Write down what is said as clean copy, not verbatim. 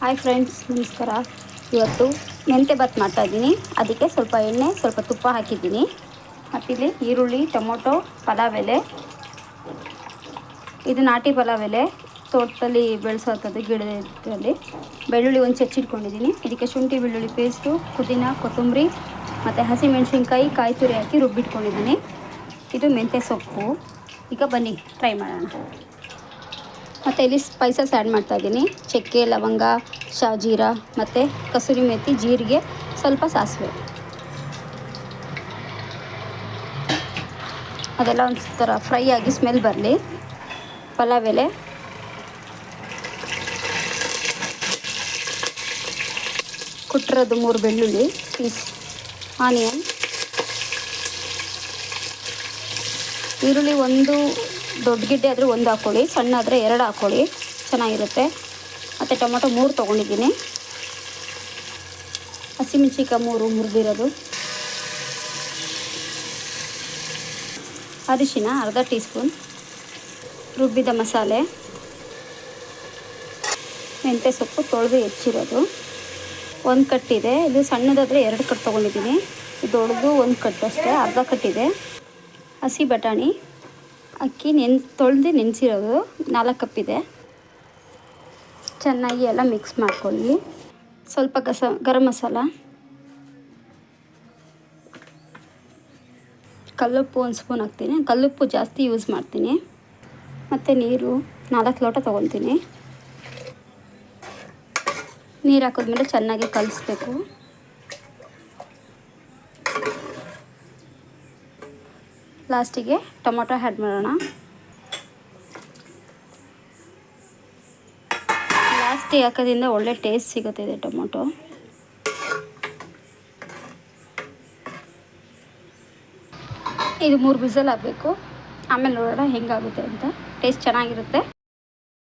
Hi friends, ನಮಸ್ಕಾರ. ಇವತ್ತು ಮೆಂತ್ಯ ಬಾತ್ ಮಾಡ್ತಾಯಿದ್ದೀನಿ. ಅದಕ್ಕೆ ಸ್ವಲ್ಪ ಎಣ್ಣೆ, ಸ್ವಲ್ಪ ತುಪ್ಪ ಹಾಕಿದ್ದೀನಿ. ಮತ್ತಿಲ್ಲಿ ಈರುಳ್ಳಿ, ಟೊಮೊಟೊ, ಪಲಾವ್ ಎಲೆ, ಇದು ನಾಟಿ ಪಲಾವ್ ಎಲೆ, ತೋಟದಲ್ಲಿ ಬೆಳೆಸೋಂಥದ್ದು ಗಿಡದಲ್ಲಿ. ಬೆಳ್ಳುಳ್ಳಿ ಒಂದು ಹೆಚ್ಚಿಟ್ಕೊಂಡಿದ್ದೀನಿ. ಇದಕ್ಕೆ ಶುಂಠಿ ಬೆಳ್ಳುಳ್ಳಿ ಪೇಸ್ಟು, ಪುದೀನ, ಕೊತ್ತಂಬರಿ ಮತ್ತು ಹಸಿಮೆಣಸಿನ್ಕಾಯಿ, ಕಾಯಿ ತುರಿ ಹಾಕಿ ರುಬ್ಬಿಟ್ಕೊಂಡಿದ್ದೀನಿ. ಇದು ಮೆಂತ್ಯ ಸೊಪ್ಪು. ಈಗ ಬನ್ನಿ ಟ್ರೈ ಮಾಡೋಣ. ಮತ್ತು ಇಲ್ಲಿ ಸ್ಪೈಸಸ್ ಆ್ಯಡ್ ಮಾಡ್ತಾಯಿದ್ದೀನಿ. ಚಕ್ಕೆ, ಲವಂಗ, ಶಾಜೀರ ಮತ್ತು ಕಸೂರಿ ಮೇಥಿ, ಜೀರಿಗೆ, ಸ್ವಲ್ಪ ಸಾಸಿವೆ. ಅದೆಲ್ಲ ಒಂದು ಥರ ಫ್ರೈ ಆಗಿ ಸ್ಮೆಲ್ ಬರಲಿ. ಪಲಾವ್ ಎಲೆ, ಕುಟ್ಟಿರೋದು 3 ಬೆಳ್ಳುಳ್ಳಿ ಪೀಸ್, ಆನಿಯನ್, ಈರುಳ್ಳಿ ಒಂದು ದೊಡ್ಡ ಗಿಡ್ಡೆ ಆದರೆ 1 ಹಾಕ್ಕೊಳ್ಳಿ, ಸಣ್ಣ ಆದರೆ 2 ಹಾಕ್ಕೊಳ್ಳಿ, ಚೆನ್ನಾಗಿರುತ್ತೆ. ಮತ್ತು ಟೊಮೊಟೊ 3 ತೊಗೊಂಡಿದ್ದೀನಿ. ಹಸಿಮೆಣ್ಸಿನ್ಕಾಯಿ 3 ಮುರಿದಿರೋದು, ಅರಿಶಿನ ಅರ್ಧ ಟೀ ಸ್ಪೂನ್, ರುಬ್ಬಿದ ಮಸಾಲೆ, ಮೆಂತ್ಯ ಸೊಪ್ಪು ತೊಳೆದು ಹೆಚ್ಚಿರೋದು, 1 ಕಟ್ಟಿದೆ. ಇದು ಸಣ್ಣದಾದರೆ 2 ಕಟ್ ತೊಗೊಂಡಿದ್ದೀನಿ. ಇದು ದೊಡ್ಡದು 1 ಕಟ್ ಅಷ್ಟೇ, ಅರ್ಧ ಕಟ್ಟಿದೆ. ಹಸಿ ಬಟಾಣಿ, ಅಕ್ಕಿ ತೊಳೆದು ನೆನೆಸಿರೋದು 4 ಕಪ್ಪಿದೆ. ಚೆನ್ನಾಗಿ ಎಲ್ಲ ಮಿಕ್ಸ್ ಮಾಡ್ಕೊಳ್ಳಿ. ಸ್ವಲ್ಪ ಗರಂ ಮಸಾಲ, ಕಲ್ಲುಪ್ಪು 1 ಸ್ಪೂನ್ ಹಾಕ್ತೀನಿ. ಕಲ್ಲುಪ್ಪು ಜಾಸ್ತಿ ಯೂಸ್ ಮಾಡ್ತೀನಿ. ಮತ್ತು ನೀರು 4 ಲೋಟ ತೊಗೊತೀನಿ. ನೀರು ಹಾಕಿದ್ಮೇಲೆ ಚೆನ್ನಾಗಿ ಕಲಿಸ್ಬೇಕು. ಲಾಸ್ಟಿಗೆ ಟೊಮೊಟೊ ಆ್ಯಡ್ ಮಾಡೋಣ. ಲಾಸ್ಟಿಗೆ ಹಾಕೋದ್ರಿಂದ ಒಳ್ಳೆ ಟೇಸ್ಟ್ ಸಿಗುತ್ತೆ ಇದೆ ಟೊಮೊಟೊ. ಇದು 3 ವಿಸಲ್ ಆಗಬೇಕು. ಆಮೇಲೆ ನೋಡೋಣ ಹೆಂಗಾಗುತ್ತೆ ಅಂತ. ಟೇಸ್ಟ್ ಚೆನ್ನಾಗಿರುತ್ತೆ.